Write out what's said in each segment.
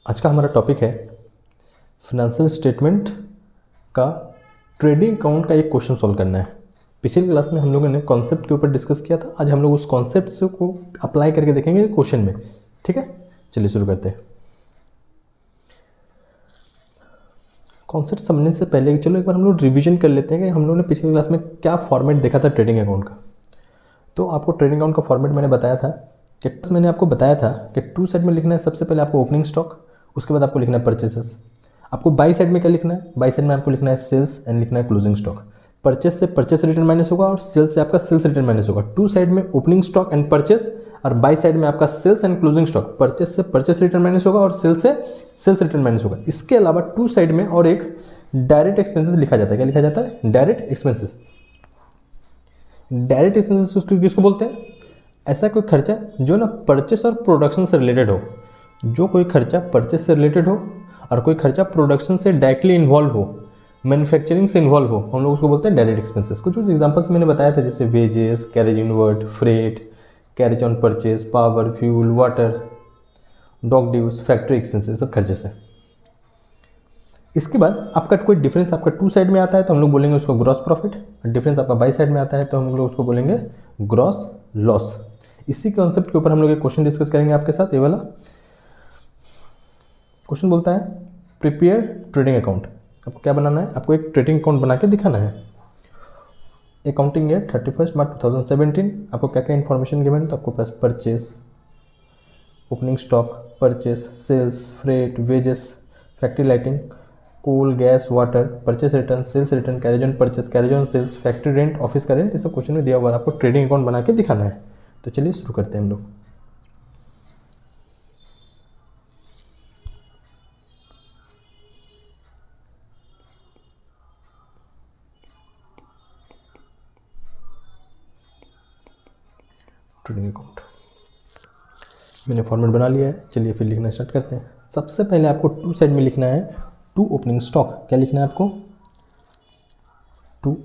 आज का हमारा टॉपिक है फिनेंशियल स्टेटमेंट का ट्रेडिंग अकाउंट का एक क्वेश्चन सॉल्व करना है। पिछली क्लास में हम लोगों ने कॉन्सेप्ट के ऊपर डिस्कस किया था। आज हम लोग उस कॉन्सेप्ट को अप्लाई करके देखेंगे क्वेश्चन में। ठीक है, चलिए शुरू करते हैं। कॉन्सेप्ट समझने से पहले चलो एक बार हम लोग रिवीजन कर लेते हैं कि हम लोगों ने पिछली क्लास में क्या फॉर्मेट देखा था ट्रेडिंग अकाउंट का। तो आपको ट्रेडिंग अकाउंट का फॉर्मेट मैंने बताया था कि मैंने आपको बताया था कि टू साइड में लिखना है। सबसे पहले आपको ओपनिंग स्टॉक, उसके बाद आपको लिखना है परचेसेस। आपको बाई साइड में क्या लिखना है? बाई साइड में आपको लिखना है सेल्स एंड लिखना है क्लोजिंग स्टॉक। परचेस से परचेस रिटर्न माइनस होगा और सेल्स से आपका सेल्स रिटर्न माइनस होगा। टू साइड में ओपनिंग स्टॉक एंड परचेस और बाई साइड में आपका sales and closing stock. Purchase से परचेस रिटर्न माइनस होगा और सेल्स से सेल्स रिटर्न माइनस होगा। इसके अलावा टू साइड में और एक डायरेक्ट एक्सपेंसेस लिखा जाता है। क्या लिखा जाता है? Direct expenses. डायरेक्ट एक्सपेंसेस किसको बोलते हैं? ऐसा कोई खर्चा जो ना परचेस और प्रोडक्शन से रिलेटेड हो। जो कोई खर्चा परचेस से रिलेटेड हो और कोई खर्चा प्रोडक्शन से डायरेक्टली इन्वॉल्व हो, मैन्युफैक्चरिंग से इन्वॉल्व हो, हम लोग उसको बोलते हैं डायरेक्ट एक्सपेंसेस। कुछ एग्जांपल्स मैंने बताया था, जैसे wages, carriage inward, freight, carriage on purchase, power, fuel, water, dock dues, factory expenses, सब खर्चे से। इसके बाद आपका कोई डिफरेंस आपका टू साइड में आता है तो हम लोग बोलेंगे उसको ग्रॉस प्रॉफिट। डिफरेंस आपका बाई साइड में आता है तो हम लोग उसको बोलेंगे ग्रॉस लॉस। इसी कॉन्सेप्ट के ऊपर हम लोग एक क्वेश्चन डिस्कस करेंगे आपके साथ। ये वाला क्वेश्चन बोलता है प्रिपेयर ट्रेडिंग अकाउंट। आपको क्या बनाना है? आपको एक ट्रेडिंग अकाउंट बना के दिखाना है। Accounting year 31 March 2017। आपको क्या क्या इन्फॉर्मेशन गिवन है? तो आपको पास purchase, opening stock, purchase, sales, freight, wages, factory lighting, coal, gas, water, purchase return, sales return, carriage on purchase, carriage on sales, factory rent, office का रेंट, ये सब क्वेश्चन में दिया हुआ है। आपको ट्रेडिंग अकाउंट बना के दिखाना है। तो चलिए शुरू करते हैं हम लोग। ट्रेडिंग अकाउंट मैंने फॉर्मेट बना लिया है। चलिए फिर लिखना स्टार्ट करते हैं। सबसे पहले आपको टू साइड में लिखना है टू ओपनिंग स्टॉक। क्या लिखना है आपको? To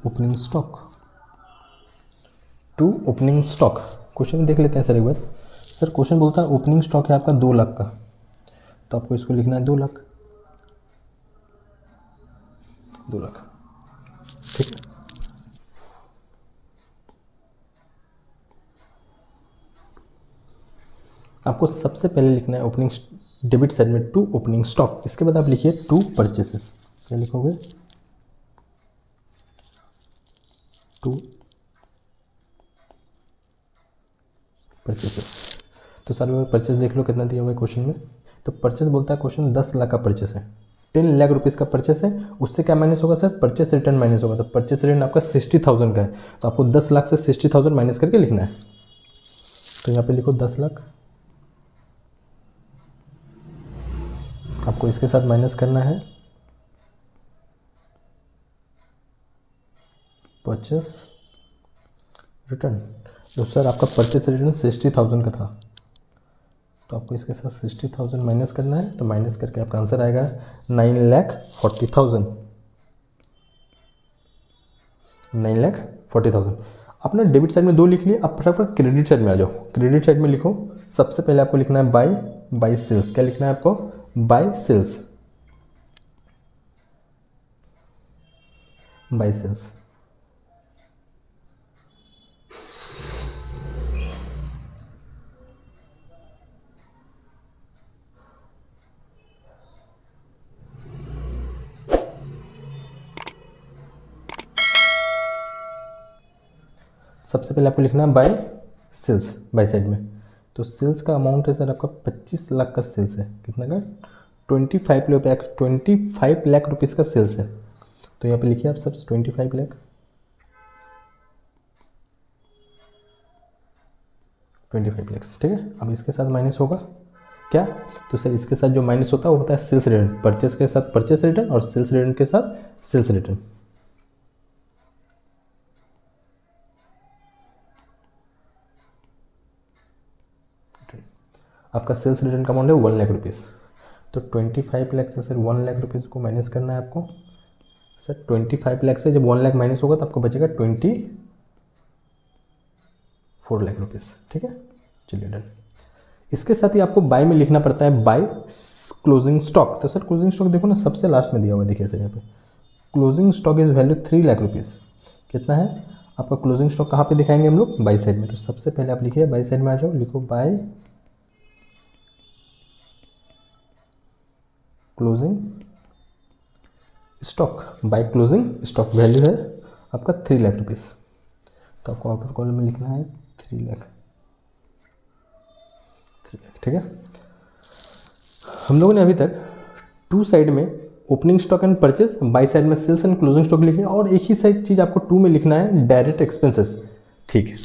opening stock. To opening stock. Question देख लेते हैं सर एक बार। सर क्वेश्चन बोलता है ओपनिंग स्टॉक है आपका 2 लाख का, तो आपको इसको लिखना है 2 लाख। 2 लाख, ठीक है। आपको सबसे पहले लिखना है ओपनिंग डेबिट साइड में टू ओपनिंग स्टॉक। इसके बाद आप लिखिए टू परचेसेस। क्या लिखोगे? To purchases. तो सारे परचेस देख लो कितना दिया हुआ है क्वेश्चन में। तो परचेस बोलता है क्वेश्चन 10 लाख का परचेस है, 10 लाख रुपीज़ का परचेस है। उससे क्या माइनस होगा सर? परचेस रिटर्न माइनस होगा। तो परचेस रिटर्न आपका 60,000 का है, तो आपको 10 लाख से 60,000 माइनस करके लिखना है। तो यहाँ पे लिखो 10 लाख। आपको इसके साथ माइनस करना है परचेस रिटर्न। तो सर आपका परचेस रिटर्न 60,000 का था, तो आपको इसके साथ 60,000 माइनस करना है। तो माइनस करके आपका आंसर आएगा 9,40,000। 9,40,000। आपने डेबिट साइड में 2 लिख लिए। अब फटाफट क्रेडिट साइड में आ जाओ। क्रेडिट साइड में लिखो सबसे पहले आपको लिखना है बाय सेल्स। क्या लिखना है आपको? By sales. By sales. सबसे पहले आपको लिखना है बाय सेल्स, बाय साइड में। तो सेल्स का अमाउंट है सर आपका 25 लाख का सेल्स है। कितना का? 25 लाख रुपीज़ का सेल्स है। तो यहाँ पे लिखिए आप सब 25 लाख, 25 लैक्स, ठीक है। अब इसके साथ माइनस होगा क्या? तो सर इसके साथ जो माइनस होता है वो होता है सेल्स रिटर्न। परचेस के साथ परचेस रिटर्न और सेल्स रिटर्न के साथ सेल्स रिटर्न। आपका सेल्स रिटर्न का अमाउंट है 1 लाख रुपीज़। तो 25 लाख से सर 1 लाख रुपीज़ को माइनस करना है आपको। सर 25 लाख से जब 1 लाख माइनस होगा तो आपको बचेगा 24 लाख रुपीज़, ठीक है। चलिए डन। इसके साथ ही आपको बाय में लिखना पड़ता है बाय क्लोजिंग स्टॉक। तो सर क्लोजिंग स्टॉक देखो ना सबसे लास्ट में दिया हुआ है, देखिए सर यहाँ पे closing stock is value 3 lakh rupees. कितना है आपका क्लोजिंग स्टॉक, कहाँ पे दिखाएंगे हम लोग, बाई साइड में। तो सबसे पहले आप लिखिए बाई साइड में आ जाओ, लिखो by closing stock, by closing stock value है आपका 3 लाख रुपीज़। तो आपको आउटर कॉलम में लिखना है 3 लाख, ठीक है। हम लोगों ने अभी तक टू साइड में opening stock and purchase, by side में सेल्स एंड क्लोजिंग स्टॉक लिखे, और एक ही साइड चीज़ आपको टू में लिखना है डायरेक्ट एक्सपेंसेस, ठीक है।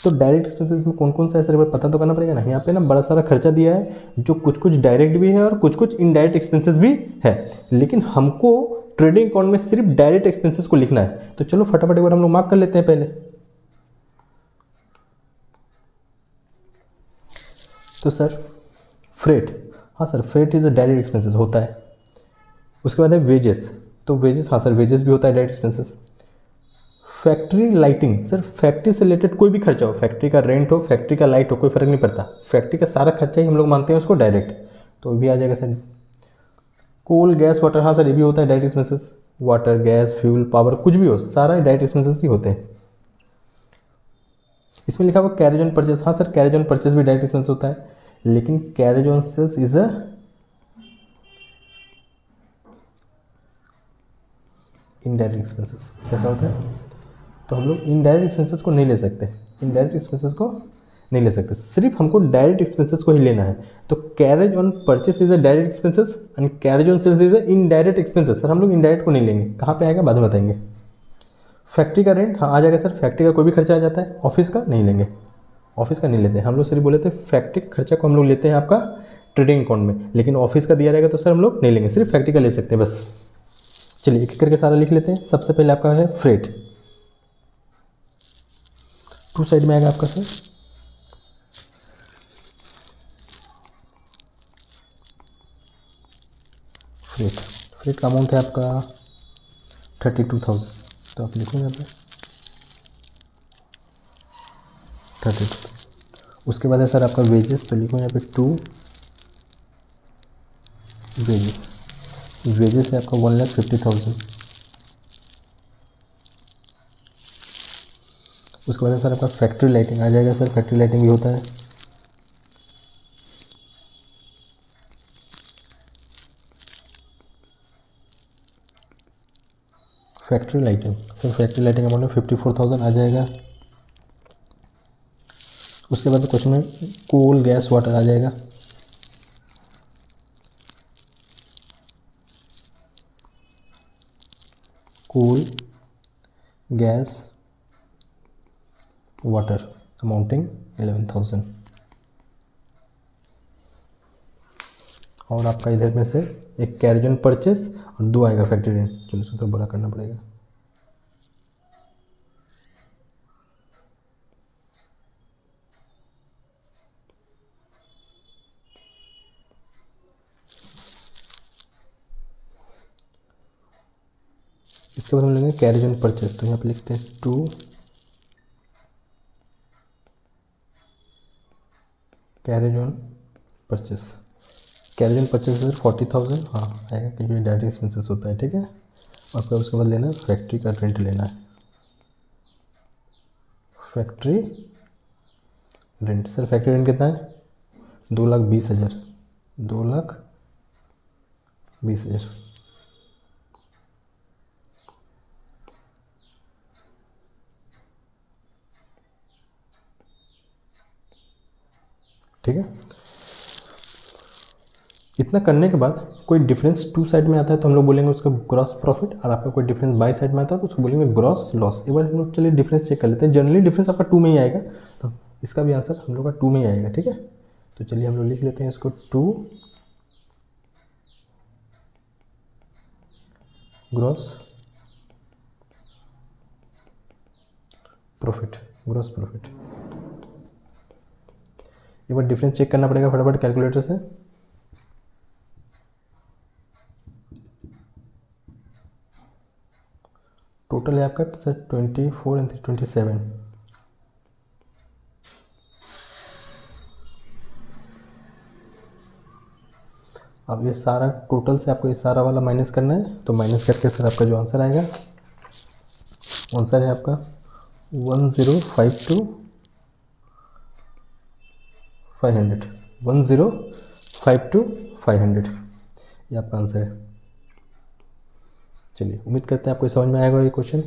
तो डायरेक्ट एक्सपेंसेस में कौन कौन सा है सर, पता तो करना पड़ेगा ना। यहाँ पे ना बड़ा सारा खर्चा दिया है जो कुछ कुछ डायरेक्ट भी है और कुछ कुछ इनडायरेक्ट एक्सपेंसेस भी है, लेकिन हमको ट्रेडिंग अकाउंट में सिर्फ डायरेक्ट एक्सपेंसेस को लिखना है। तो चलो फटाफट एक बार हम लोग मार्क कर लेते हैं पहले। तो सर फ्रेट, हाँ sir freight is a direct expenses होता है। उसके बाद है वेजेस, तो वेजेस, हाँ सर वेजेस भी होता है direct expenses. Factory lighting, sir factory से रिलेटेड कोई भी खर्चा हो, फैक्ट्री का रेंट हो, फैक्ट्री का लाइट हो, कोई फर्क नहीं पड़ता, फैक्ट्री का सारा खर्चा ही हम लोग मानते हैं उसको डायरेक्ट, तो भी आ जाएगा सर। कोल गैस वाटर, हाँ सर ये भी होता है direct expenses, water gas fuel power कुछ भी हो सारा डायरेक्ट एक्सपेंसेस ही होते हैं। इसमें लिखा हुआ कैरेज ऑन परचेस, हाँ सर कैरेज ऑन परचेस भी डायरेक्ट एक्सपेंस होता है, लेकिन carriage on sales is a indirect expenses. कैसा होता है, तो हम लोग इनडायरेक्ट एक्सपेंसेस को नहीं ले सकते, इनडायरेक्ट एक्सपेंसेस को नहीं ले सकते, सिर्फ हमको डायरेक्ट एक्सपेंसेस को ही लेना है। तो carriage on purchase is a direct expenses and carriage on sales is a indirect expenses. Sir हम लोग इनडायरेक्ट को नहीं लेंगे, कहाँ पे आएगा बाद में बताएंगे। फैक्ट्री का रेंट, हाँ आ जाएगा सर, फैक्ट्री का कोई भी खर्चा आ जाता है, ऑफिस का नहीं लेंगे, ऑफिस का नहीं लेते हम लोग, सिर्फ बोले थे फैक्ट्री का खर्चा को हम लोग लेते हैं आपका ट्रेडिंग अकाउंट में, लेकिन ऑफिस का दिया रहेगा तो सर हम लोग नहीं लेंगे, सिर्फ फैक्ट्री का ले सकते हैं बस। चलिए एक एक करके सारा लिख लेते हैं। सबसे पहले आपका है फ्रेट, टू साइड में आएगा आपका सर फ्रेट, फ्रेट का अमाउंट है आपका 32,000, तो आप लिखो यहाँ पे 32। उसके बाद है सर आपका वेजेस, तो लिखो यहाँ पे 2 वेजेस, वेजेस है आपका 1,50,000। उसके बाद सर आपका फैक्ट्री लाइटिंग आ जाएगा सर, फैक्ट्री लाइटिंग भी होता है, factory lighting, sir factory lighting amount में 54,000 आ जाएगा। उसके बाद क्वेश्चन में कोल गैस वाटर आ जाएगा, कोल गैस वाटर अमाउंटिंग 11,000। और आपका इधर में से एक कैरेज ऑन परचेस और 2 आएगा फैक्ट्री रेंट, चलो इसको तो बड़ा करना पड़ेगा। इसके बाद हम लेंगे कैरेज ऑन परचेस, तो यहाँ पे लिखते हैं 2 carriage on purchase, carriage on purchase sir 40,000 हाँ आएगा, क्योंकि डायरेक्ट एक्सपेंसेस होता है, ठीक है। और फिर उसके बाद लेना है फैक्ट्री का रेंट लेना है, factory rent, sir factory rent कितना है 2,20,000, 2,20,000, ठीक है। इतना करने के बाद कोई डिफरेंस टू साइड में आता है तो हम लोग बोलेंगे उसका ग्रॉस प्रॉफिट, और आपका कोई डिफरेंस बाई साइड में आता है तो उसको बोलेंगे ग्रॉस लॉस। एक बार हम लोग चलिए डिफरेंस चेक कर लेते हैं, जनरली डिफरेंस आपका 2 में ही आएगा, तो इसका भी आंसर हम लोग का 2 में ही आएगा, ठीक है। तो चलिए हम लोग लिख लेते हैं इसको 2 ग्रॉस प्रॉफिट, ग्रॉस प्रॉफिट। एक बार डिफरेंस चेक करना पड़ेगा फटाफट कैलकुलेटर से। टोटल है आपका सर 24 एंड 27। अब ये सारा टोटल से आपको ये सारा वाला माइनस करना है, तो माइनस करके सर आपका जो आंसर आएगा, आंसर है आपका 1052 500, 1052 500, ये आपका आंसर है। चलिए, उम्मीद करते हैं आपको समझ में आएगा ये क्वेश्चन।